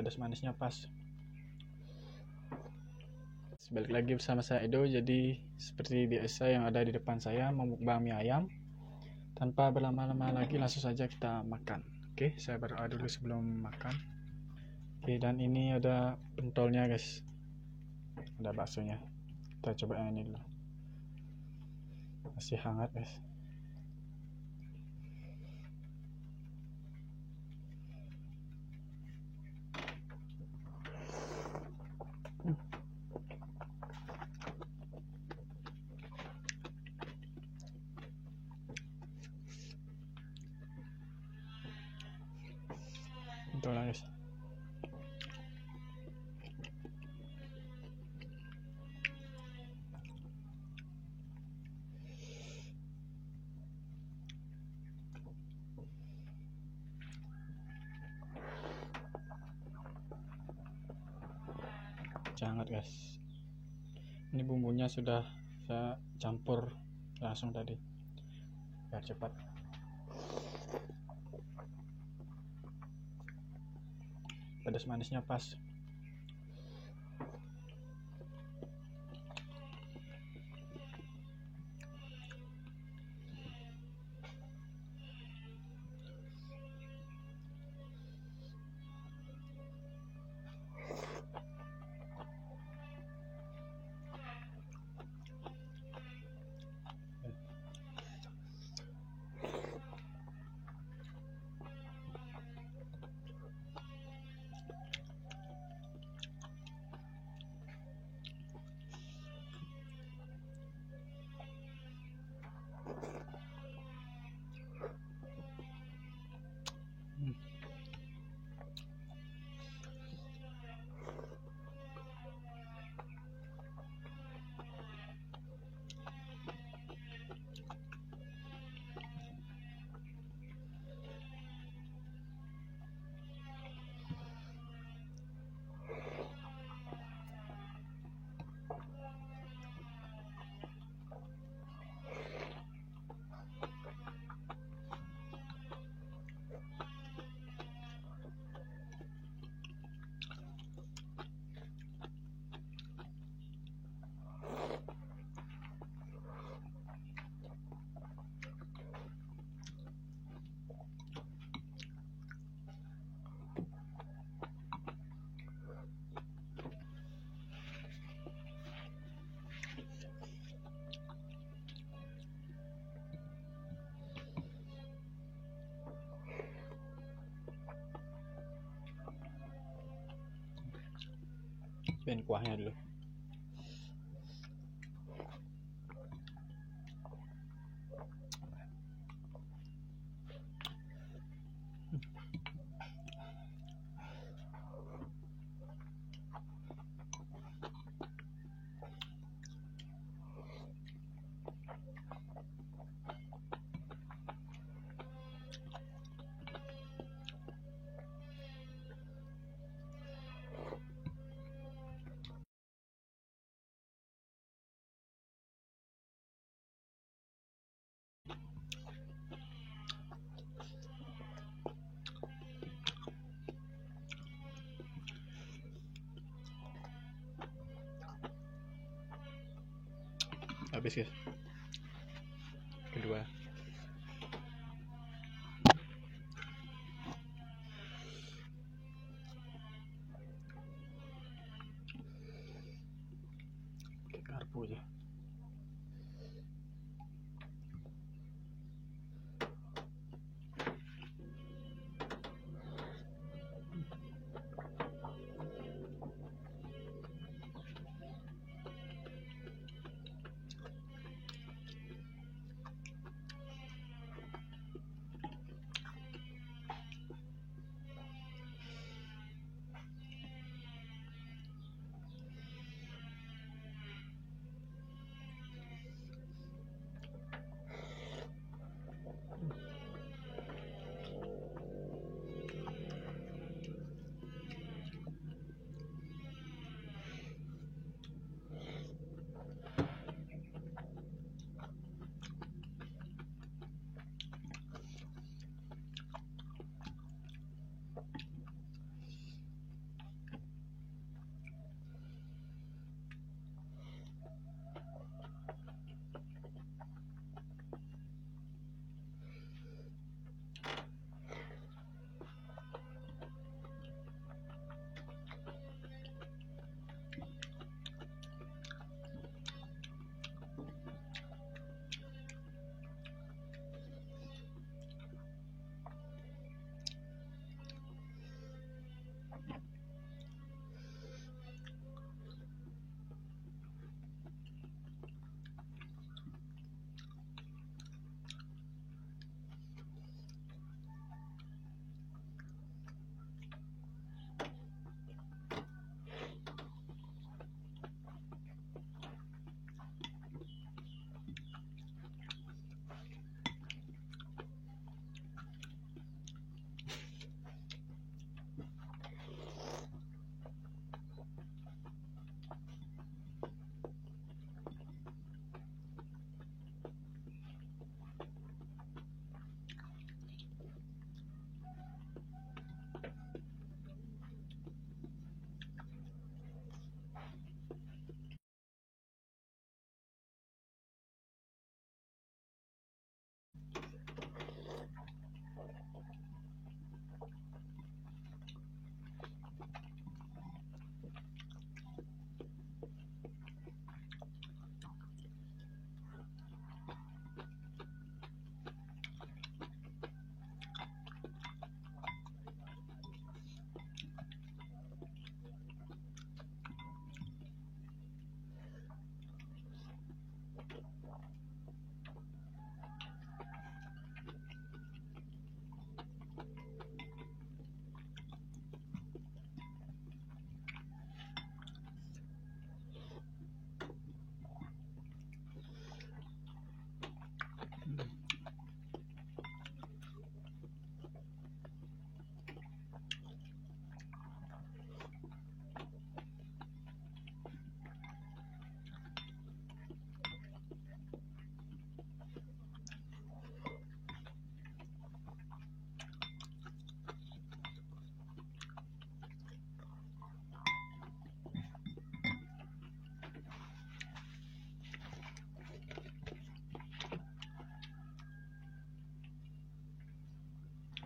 pedas manisnya pas. Balik lagi bersama saya Edo. Jadi seperti biasa yang ada di depan saya, memukbang mie ayam. Tanpa berlama-lama lagi, langsung saja kita makan. Oke, saya berdoa dulu sebelum makan. Oke, dan ini ada pentolnya guys, ada baksonya. Kita coba yang ini dulu, masih hangat guys. Betul lah guys. Hangat guys. Ini bumbunya sudah saya campur langsung tadi biar cepat. Pedas manisnya pas. Cobain kuahnya dulu. Habis guys. Kedua. Oke, karpu aja.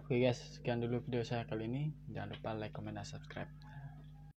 Oke guys, sekian dulu video saya kali ini. Jangan lupa like, comment, dan subscribe.